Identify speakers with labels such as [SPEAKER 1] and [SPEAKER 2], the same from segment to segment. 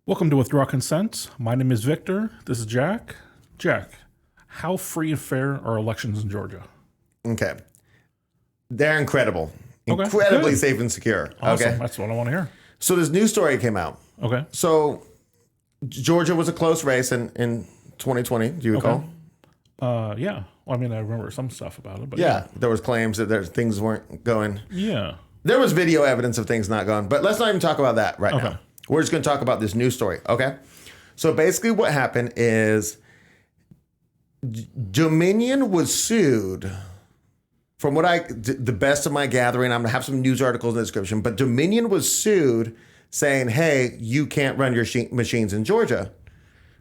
[SPEAKER 1] Welcome to Withdraw Consent. My name is Victor. This is Jack. Jack, how free and fair are elections in Georgia?
[SPEAKER 2] Okay. They're incredible.
[SPEAKER 1] Okay,
[SPEAKER 2] Incredibly
[SPEAKER 1] good.
[SPEAKER 2] safe and secure.
[SPEAKER 1] Awesome.
[SPEAKER 2] Okay.
[SPEAKER 1] That's what I want to hear.
[SPEAKER 2] So this news story came out.
[SPEAKER 1] Okay.
[SPEAKER 2] So Georgia was a close race in 2020. Do you recall?
[SPEAKER 1] Yeah. Well, I mean, I remember some stuff about it, but
[SPEAKER 2] Yeah. There was claims that things weren't going.
[SPEAKER 1] Yeah.
[SPEAKER 2] There was video evidence of things not going, but let's not even talk about that right
[SPEAKER 1] Okay.
[SPEAKER 2] now. We're just going to talk about this news story. Okay. So basically what happened is Dominion was sued. From the best of my gathering, I'm going to have some news articles in the description, but Dominion was sued saying, hey, you can't run your machines in Georgia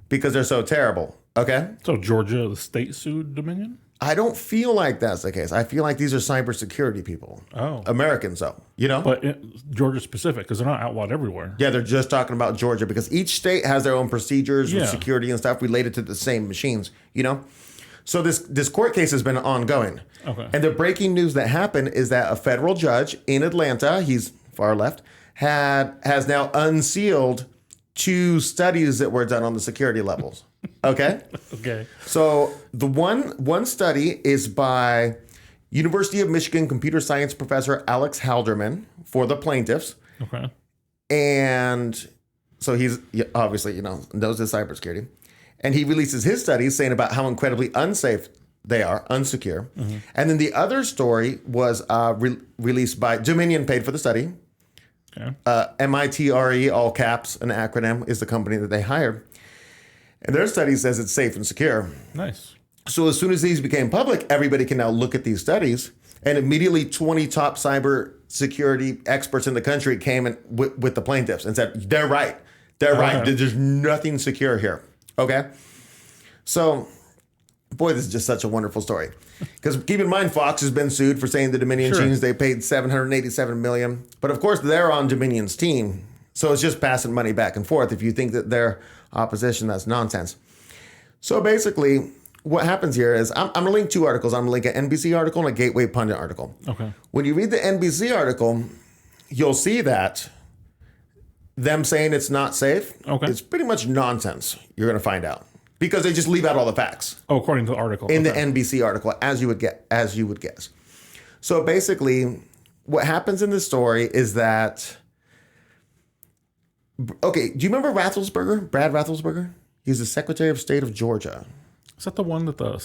[SPEAKER 2] because they're so terrible. Okay.
[SPEAKER 1] So Georgia, the state sued Dominion?
[SPEAKER 2] I don't feel like that's the case. I feel like these are cybersecurity people.
[SPEAKER 1] Oh.
[SPEAKER 2] Americans, though,
[SPEAKER 1] But Georgia specific, because they're not outlawed everywhere.
[SPEAKER 2] Yeah, they're just talking about Georgia because each state has their own procedures and security and stuff related to the same machines. So this court case has been ongoing.
[SPEAKER 1] Okay.
[SPEAKER 2] And the breaking news that happened is that a federal judge in Atlanta, he's far left, has now unsealed 2 studies that were done on the security levels. Okay?
[SPEAKER 1] Okay.
[SPEAKER 2] So the one study is by University of Michigan computer science professor Alex Halderman for the plaintiffs.
[SPEAKER 1] Okay.
[SPEAKER 2] And so he's obviously, knows his cybersecurity. And he releases his studies saying about how incredibly unsafe they are, unsecure. Mm-hmm. And then the other story was released by Dominion, paid for the study.
[SPEAKER 1] Okay.
[SPEAKER 2] MITRE, all caps, an acronym, is the company that they hired. And their study says it's safe and secure.
[SPEAKER 1] Nice.
[SPEAKER 2] So as soon as these became public, everybody can now look at these studies. And immediately 20 top cyber security experts in the country came in with the plaintiffs and said, they're right. They're right. There's nothing secure here. Okay. So, boy, this is just such a wonderful story. Because keep in mind, Fox has been sued for saying the Dominion machines, they paid $787 million. But of course, they're on Dominion's team. So it's just passing money back and forth. If you think that they're opposition, that's nonsense. So basically, what happens here is I'm going to link 2 articles. I'm going to link an NBC article and a Gateway Pundit article.
[SPEAKER 1] Okay.
[SPEAKER 2] When you read the NBC article, you'll see that them saying it's not safe, it's pretty much nonsense. You're going to find out because they just leave out all the facts.
[SPEAKER 1] Oh, according to the article.
[SPEAKER 2] In the NBC article, as you would guess. So basically, what happens in this story is that. Okay, do you remember Rafflesberger? Brad Rafflesberger? He's the Secretary of State of Georgia.
[SPEAKER 1] Is that the one that the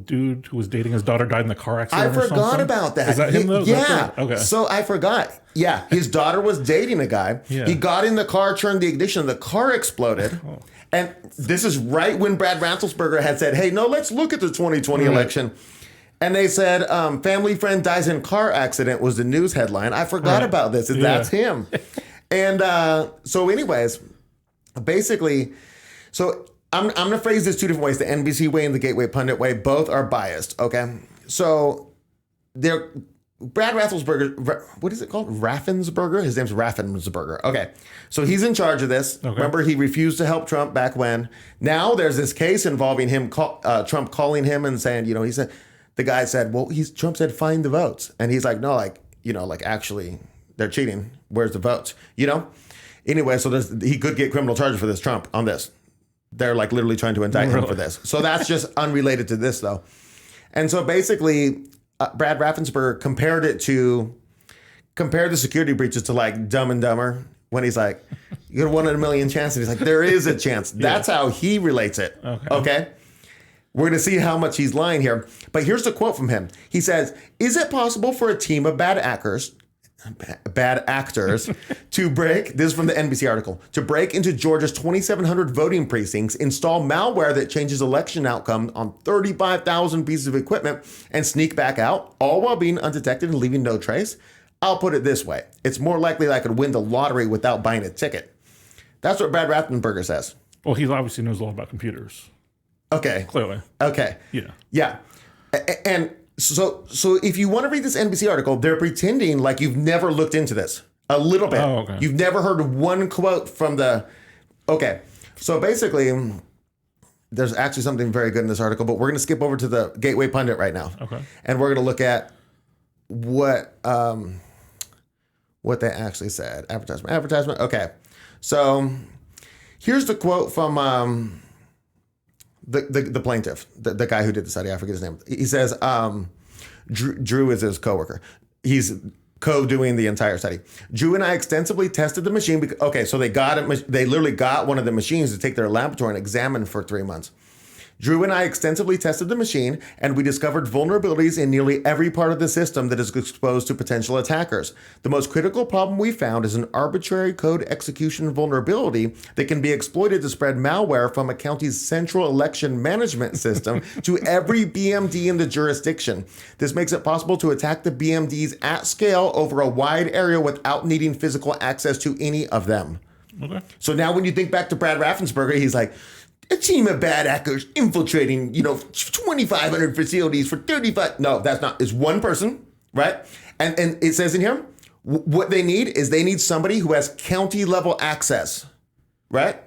[SPEAKER 1] dude who was dating his daughter died in the car accident?
[SPEAKER 2] I forgot about that.
[SPEAKER 1] Is that him though?
[SPEAKER 2] Yeah.
[SPEAKER 1] Okay.
[SPEAKER 2] So I forgot. Yeah, his daughter was dating a guy.
[SPEAKER 1] Yeah.
[SPEAKER 2] He got in the car, turned the ignition, the car exploded. Oh. And this is right when Brad Rafflesberger had said, hey, no, let's look at the 2020 election. And they said, family friend dies in car accident was the news headline. I forgot about this. That's him. And so anyways, basically, so I'm going to phrase this 2 different ways, the NBC way and the Gateway Pundit way. Both are biased, okay? So Brad Rafflesberger, what is it called? Raffensberger? His name's Raffensberger. Okay, so he's in charge of this. Okay. Remember, he refused to help Trump back when. Now there's this case involving him, Trump calling him and saying, he said, the guy said, well, Trump said, find the votes. And he's like, no, actually, they're cheating. Where's the votes? Anyway, so he could get criminal charges for this, Trump, on this. They're literally trying to indict him for this. So that's just unrelated to this, though. And so basically, Brad Raffensperger compared the security breaches to Dumb and Dumber when he's like, you got 1 in a million chance. And he's like, there is a chance. That's how he relates it. Okay. We're going to see how much he's lying here. But here's the quote from him. He says, is it possible for a team of bad actors to break, this is from the NBC article, to break into Georgia's 2,700 voting precincts, install malware that changes election outcome on 35,000 pieces of equipment, and sneak back out, all while being undetected and leaving no trace? I'll put it this way. It's more likely that I could win the lottery without buying a ticket. That's what Brad Raffensperger says.
[SPEAKER 1] Well, he obviously knows a lot about computers.
[SPEAKER 2] Okay.
[SPEAKER 1] Clearly.
[SPEAKER 2] Okay.
[SPEAKER 1] Yeah.
[SPEAKER 2] Yeah. And so if you want to read this NBC article, they're pretending like you've never looked into this a little bit.
[SPEAKER 1] Oh, okay.
[SPEAKER 2] You've never heard one quote from the. Okay. So basically, there's actually something very good in this article, but we're going to skip over to the Gateway Pundit right now.
[SPEAKER 1] Okay.
[SPEAKER 2] And we're going to look at what they actually said. Advertisement. Okay. So here's the quote from the plaintiff, the guy who did the study. I forget his name. He says, Drew is his coworker. He's co-doing the entire study. Drew and I extensively tested the machine. So they literally got one of the machines to take their laboratory and examine for 3 months. Drew and I extensively tested the machine, and we discovered vulnerabilities in nearly every part of the system that is exposed to potential attackers. The most critical problem we found is an arbitrary code execution vulnerability that can be exploited to spread malware from a county's central election management system to every BMD in the jurisdiction. This makes it possible to attack the BMDs at scale over a wide area without needing physical access to any of them.
[SPEAKER 1] Okay.
[SPEAKER 2] So now when you think back to Brad Raffensperger, he's like, a team of bad actors infiltrating, 2,500 facilities for 35. No, that's not. It's one person, right? And it says in here, what they need somebody who has county level access, right?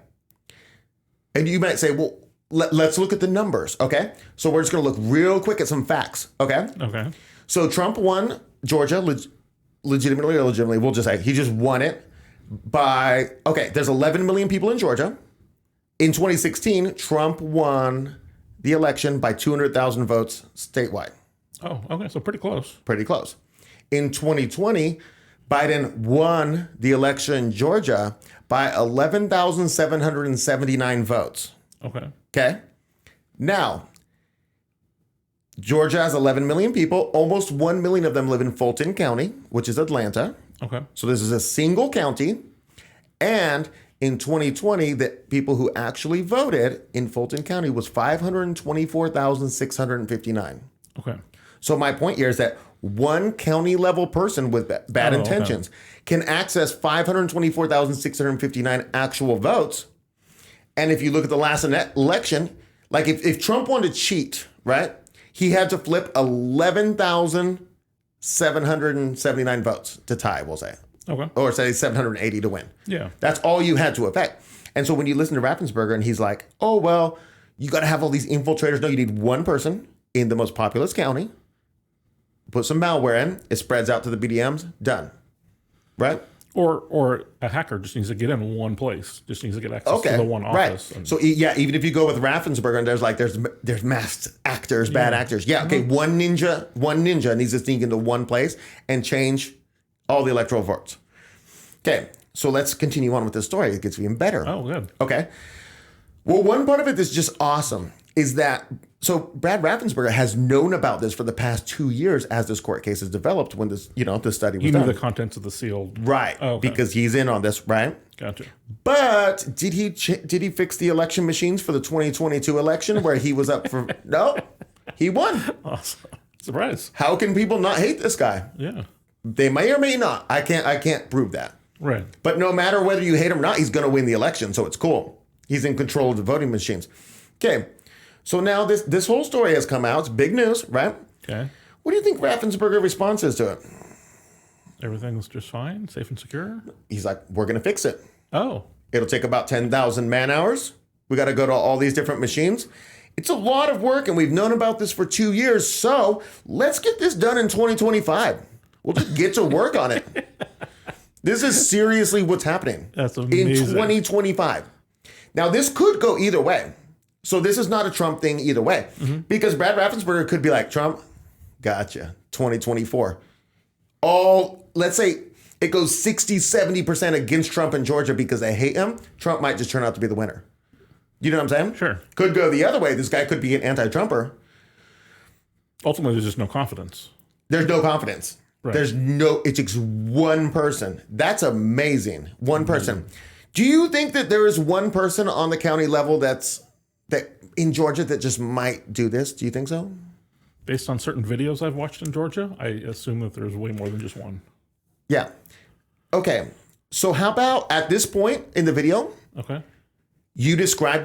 [SPEAKER 2] And you might say, well, let's look at the numbers, okay? So we're just going to look real quick at some facts, okay?
[SPEAKER 1] Okay.
[SPEAKER 2] So Trump won Georgia legitimately or illegitimately. We'll just say he just won it by, there's 11 million people in Georgia. In 2016, Trump won the election by 200,000 votes statewide.
[SPEAKER 1] Oh, okay. So pretty close.
[SPEAKER 2] Pretty close. In 2020, Biden won the election in Georgia by 11,779 votes.
[SPEAKER 1] Okay.
[SPEAKER 2] Okay. Now, Georgia has 11 million people. Almost 1 million of them live in Fulton County, which is Atlanta.
[SPEAKER 1] Okay.
[SPEAKER 2] So this is a single county. And in 2020, the people who actually voted in Fulton County was 524,659.
[SPEAKER 1] Okay.
[SPEAKER 2] So my point here is that one county level person with bad intentions can access 524,659 actual votes. And if you look at the last election, like if Trump wanted to cheat, right, he had to flip 11,779 votes to tie, we'll say.
[SPEAKER 1] Okay.
[SPEAKER 2] Or say 780 to win.
[SPEAKER 1] Yeah.
[SPEAKER 2] That's all you had to affect. And so when you listen to Raffensperger and he's like, oh, well, you got to have all these infiltrators. No, you need one person in the most populous county. Put some malware in. It spreads out to the BDMs. Done. Right?
[SPEAKER 1] Or a hacker just needs to get in one place. Just needs to get access to the one office.
[SPEAKER 2] Right. So even if you go with Raffensperger and there's masked actors, bad actors. Yeah. Okay. One ninja needs to sneak into one place and change all the electoral votes. Okay, so let's continue on with this story. It gets even better.
[SPEAKER 1] Oh, good.
[SPEAKER 2] Okay. Well, one part of it that's just awesome is that, so Brad Raffensperger has known about this for the past 2 years as this court case has developed when this, this study was
[SPEAKER 1] You
[SPEAKER 2] done.
[SPEAKER 1] knew the contents of the sealed.
[SPEAKER 2] Right, because he's in on this, right?
[SPEAKER 1] Gotcha.
[SPEAKER 2] But did he fix the election machines for the 2022 election where he was up for, no, he won.
[SPEAKER 1] Awesome. Surprise.
[SPEAKER 2] How can people not hate this guy?
[SPEAKER 1] Yeah.
[SPEAKER 2] They may or may not. I can't prove that.
[SPEAKER 1] Right.
[SPEAKER 2] But no matter whether you hate him or not, he's going to win the election. So it's cool. He's in control of the voting machines. Okay. So now this whole story has come out. It's big news, right?
[SPEAKER 1] Okay.
[SPEAKER 2] What do you think Raffensperger's response is to it?
[SPEAKER 1] Everything's just fine, safe and secure.
[SPEAKER 2] He's like, we're going to fix it.
[SPEAKER 1] Oh.
[SPEAKER 2] It'll take about 10,000 man hours. We got to go to all these different machines. It's a lot of work, and we've known about this for 2 years. So let's get this done in 2025. We'll just get to work on it. This is seriously what's happening.
[SPEAKER 1] That's amazing.
[SPEAKER 2] In 2025. Now, this could go either way. So this is not a Trump thing either way. Mm-hmm. Because Brad Raffensperger could be like, Trump, gotcha, 2024. Let's say it goes 60-70% against Trump in Georgia because they hate him. Trump might just turn out to be the winner. You know what I'm saying?
[SPEAKER 1] Sure.
[SPEAKER 2] Could go the other way. This guy could be an anti-Trumper.
[SPEAKER 1] Ultimately, there's just no confidence.
[SPEAKER 2] There's no confidence. Right. It takes one person. That's amazing. One person. Do you think that there is one person on the county level that in Georgia that just might do this? Do you think so?
[SPEAKER 1] Based on certain videos I've watched in Georgia, I assume that there's way more than just one.
[SPEAKER 2] Yeah. Okay. So how about at this point in the video?
[SPEAKER 1] Okay.
[SPEAKER 2] You describe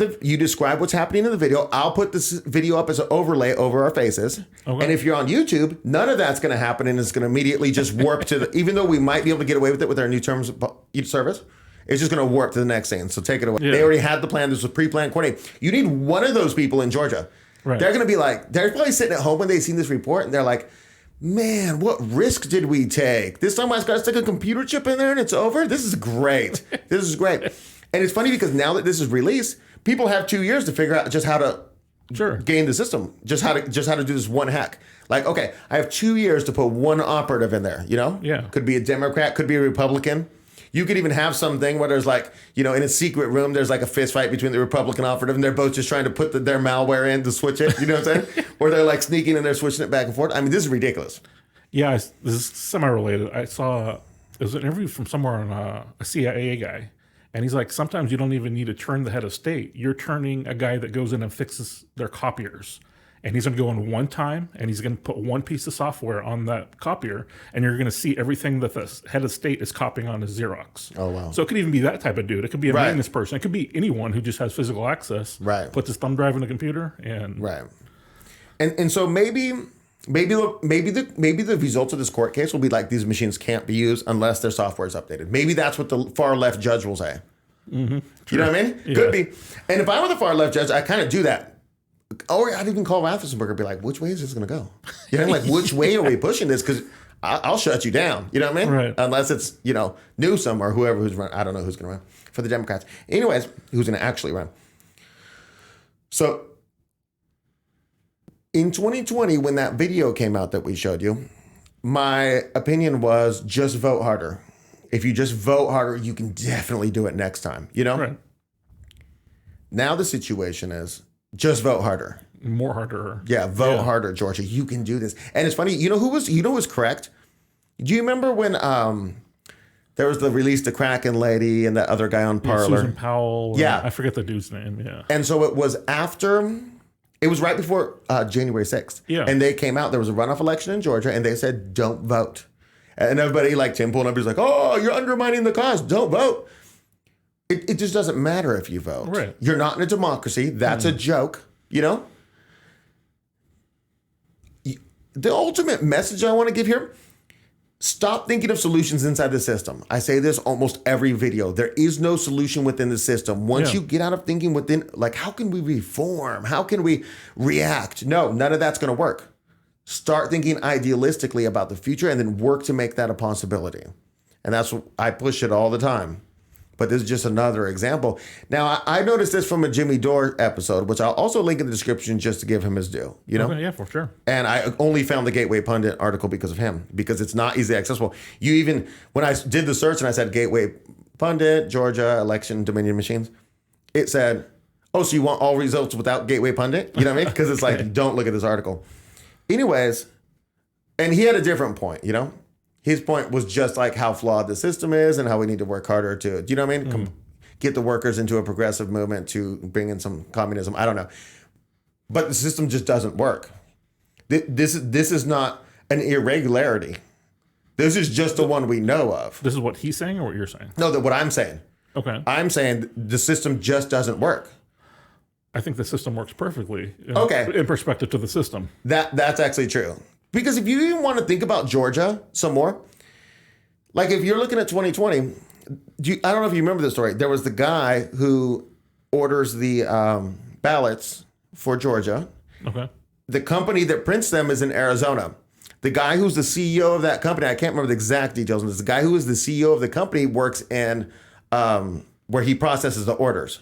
[SPEAKER 2] what's happening in the video. I'll put this video up as an overlay over our faces. Okay. And if you're on YouTube, none of that's going to happen, and it's going to immediately just warp to even though we might be able to get away with it with our new terms of service, it's just going to warp to the next scene. So take it away. Yeah. They already had the plan. This was pre-planned coordinating. You need one of those people in Georgia. Right. They're going to be like, they're probably sitting at home when they've seen this report, and they're like, man, what risk did we take? This time I just got to stick a computer chip in there and it's over. This is great. This is great. And it's funny because now that this is released, people have 2 years to figure out just how to game the system, just how to do this one hack. Like, okay, I have 2 years to put one operative in there, you know?
[SPEAKER 1] Yeah.
[SPEAKER 2] Could be a Democrat, could be a Republican. You could even have something where there's like, you know, in a secret room, there's like a fist fight between the Republican operative and they're both just trying to put their malware in to switch it. You know what I'm saying? Or they're like sneaking and they're switching it back and forth. I mean, this is ridiculous.
[SPEAKER 1] Yeah, this is semi-related. I saw, it was an interview from somewhere on a CIA guy. And he's like, sometimes you don't even need to turn the head of state. You're turning a guy that goes in and fixes their copiers. And he's going to go in one time, and he's going to put one piece of software on that copier, and you're going to see everything that the head of state is copying on his Xerox.
[SPEAKER 2] Oh, wow.
[SPEAKER 1] So it could even be that type of dude. It could be a maintenance person. It could be anyone who just has physical access.
[SPEAKER 2] Right.
[SPEAKER 1] Puts his thumb drive in the computer, and
[SPEAKER 2] right. And so maybe the results of this court case will be like these machines can't be used unless their software is updated. Maybe that's what the far left judge will say. Mm-hmm. You know what I mean? Yeah. Could be. And if I were the far left judge, I kind of do that. Or I'd even call Raffensperger and be like, which way is this going to go? You know, like, which way are we pushing this? Because I'll shut you down. You know what I mean?
[SPEAKER 1] Right.
[SPEAKER 2] Unless it's, you know, Newsom or whoever who's running. I don't know who's going to run for the Democrats. Anyways, who's going to actually run. So in 2020, when that video came out that we showed you, my opinion was just vote harder. If you just vote harder, you can definitely do it next time. You know?
[SPEAKER 1] Right.
[SPEAKER 2] Now the situation is, just vote harder.
[SPEAKER 1] More harder.
[SPEAKER 2] Yeah, vote harder, Georgia. You can do this. And it's funny, you know who was correct? Do you remember when there was the release the Kraken lady and that other guy on Parler?
[SPEAKER 1] Susan Powell.
[SPEAKER 2] Yeah.
[SPEAKER 1] I forget the dude's name, yeah.
[SPEAKER 2] And so it was right before January 6th.
[SPEAKER 1] Yeah.
[SPEAKER 2] And they came out, there was a runoff election in Georgia, and they said, don't vote. And everybody like Tim pulling up, he's like, oh, you're undermining the cause, don't vote. It just doesn't matter if you vote.
[SPEAKER 1] Right.
[SPEAKER 2] You're not in a democracy. That's a joke, you know? The ultimate message I want to give here, stop thinking of solutions inside the system. I say this almost every video. There is no solution within the system. Once you get out of thinking within, like, how can we reform? How can we react? No, none of that's going to work. Start thinking idealistically about the future and then work to make that a possibility. And that's what I push it all the time. But this is just another example. Now, I noticed this from a Jimmy Dore episode, which I'll also link in the description just to give him his due, you know?
[SPEAKER 1] Okay, yeah, for sure.
[SPEAKER 2] And I only found the Gateway Pundit article because of him, because it's not easily accessible. You even, when I did the search and I said Gateway Pundit, Georgia, election, Dominion machines, it said, oh, so you want all results without Gateway Pundit? You know what I mean? Because it's like, don't look at this article. Anyways, and he had a different point, you know? His point was just like how flawed the system is and how we need to work harder to, do you know what I mean? Get the workers into a progressive movement to bring in some communism. I don't know. But the system just doesn't work. This is not an irregularity. This is just the one we know of.
[SPEAKER 1] This is what he's saying or what you're saying?
[SPEAKER 2] No, what I'm saying.
[SPEAKER 1] Okay.
[SPEAKER 2] I'm saying the system just doesn't work.
[SPEAKER 1] I think the system works perfectly
[SPEAKER 2] in
[SPEAKER 1] perspective to the system.
[SPEAKER 2] That's actually true. Because if you even want to think about Georgia some more, like if you're looking at 2020, I don't know if you remember this story. There was the guy who orders the ballots for Georgia.
[SPEAKER 1] Okay.
[SPEAKER 2] The company that prints them is in Arizona. The guy who's the CEO of that company, I can't remember the exact details on this. The guy who is the CEO of the company works in where he processes the orders.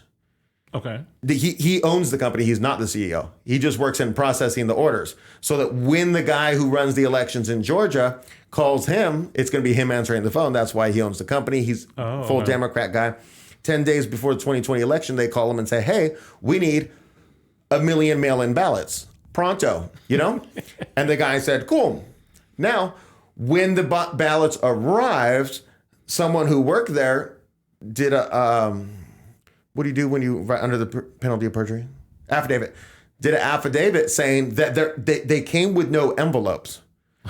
[SPEAKER 1] Okay.
[SPEAKER 2] He owns the company. He's not the CEO. He just works in processing the orders. So that when the guy who runs the elections in Georgia calls him, it's going to be him answering the phone. That's why he owns the company. He's a full Democrat guy. 10 days before the 2020 election, they call him and say, hey, we need 1 million mail-in ballots. Pronto, you know? And the guy said, cool. Now, when the ballots arrived, someone who worked there did a... what do you do when you write under the penalty of perjury? Affidavit. Did an affidavit saying that they came with no envelopes.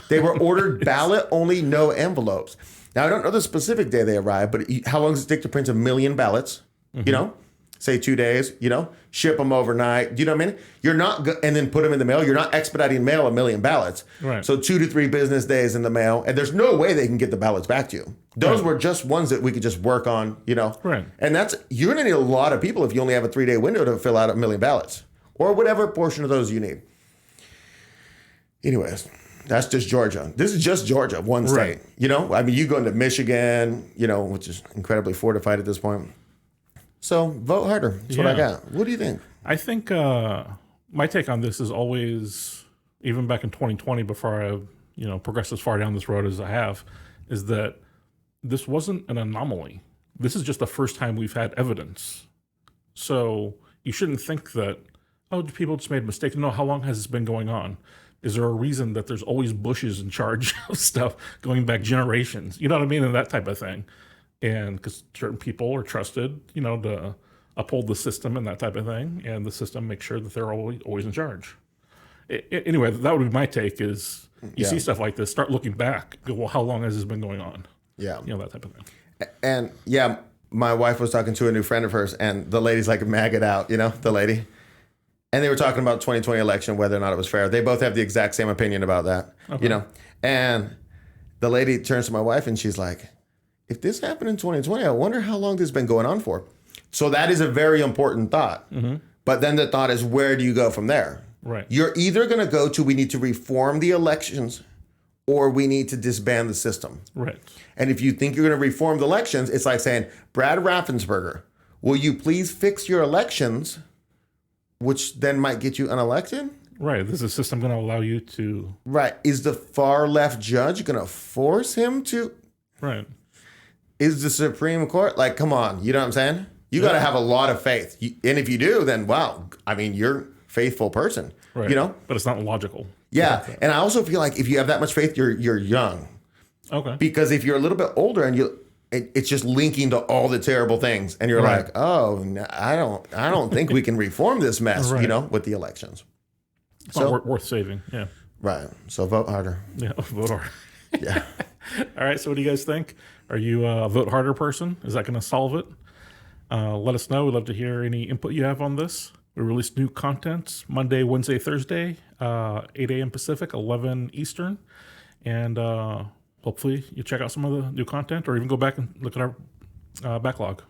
[SPEAKER 2] They were ordered ballot only, no envelopes. Now, I don't know the specific day they arrived, but how long does it take to print 1 million ballots? Mm-hmm. You know, say 2 days, you know, ship them overnight. Do you know what I mean? You're not, and then put them in the mail. You're not expediting mail 1 million ballots.
[SPEAKER 1] Right.
[SPEAKER 2] So 2 to 3 business days in the mail. And there's no way they can get the ballots back to you. Those were just ones that we could just work on, you know.
[SPEAKER 1] Right.
[SPEAKER 2] And you're going to need a lot of people if you only have a 3-day window to fill out 1 million ballots or whatever portion of those you need. Anyways. That's just Georgia. This is just Georgia, one state.
[SPEAKER 1] Right.
[SPEAKER 2] You know, I mean, you go into Michigan, you know, which is incredibly fortified at this point. So vote harder. That's what I got. What do you think?
[SPEAKER 1] I think my take on this is always, even back in 2020, before I, progressed as far down this road as I have, is that this wasn't an anomaly. This is just the first time we've had evidence. So you shouldn't think that, oh, people just made a mistake. No, how long has this been going on? Is there a reason that there's always Bushes in charge of stuff going back generations? You know what I mean? And that type of thing. And because certain people are trusted, to uphold the system and that type of thing. And the system makes sure that they're always in charge. Anyway, that would be my take is you see stuff like this, start looking back. Go, well, how long has this been going on?
[SPEAKER 2] Yeah.
[SPEAKER 1] That type of thing.
[SPEAKER 2] And my wife was talking to a new friend of hers, and the lady's like maggot out, the lady. And they were talking about 2020 election, whether or not it was fair. They both have the exact same opinion about that, And the lady turns to my wife and she's like, if this happened in 2020, I wonder how long this has been going on for. So that is a very important thought. Mm-hmm. But then the thought is, where do you go from there?
[SPEAKER 1] Right.
[SPEAKER 2] You're either going to go to, we need to reform the elections, or we need to disband the system.
[SPEAKER 1] Right.
[SPEAKER 2] And if you think you're going to reform the elections, it's like saying, Brad Raffensperger, will you please fix your elections, which then might get you unelected?
[SPEAKER 1] Right. Is the system going to allow you to...
[SPEAKER 2] Right. Is the far left judge going to force him to...
[SPEAKER 1] Right.
[SPEAKER 2] Is the Supreme Court... Like, come on. You know what I'm saying? You got to have a lot of faith. And if you do, then, wow. I mean, you're a faithful person.
[SPEAKER 1] Right. But it's not logical.
[SPEAKER 2] Yeah. And I also feel like if you have that much faith, you're young.
[SPEAKER 1] Okay.
[SPEAKER 2] Because if you're a little bit older and it's just linking to all the terrible things, and you're like, oh, no, I don't think we can reform this mess, with the elections.
[SPEAKER 1] It's not worth saving. Yeah.
[SPEAKER 2] Right. So vote harder.
[SPEAKER 1] Yeah. Vote harder.
[SPEAKER 2] Yeah.
[SPEAKER 1] All right. So what do you guys think? Are you a vote harder person? Is that going to solve it? Let us know. We'd love to hear any input you have on this. We release new content Monday, Wednesday, Thursday, 8 a.m. Pacific, 11 Eastern. And hopefully you check out some of the new content or even go back and look at our backlog.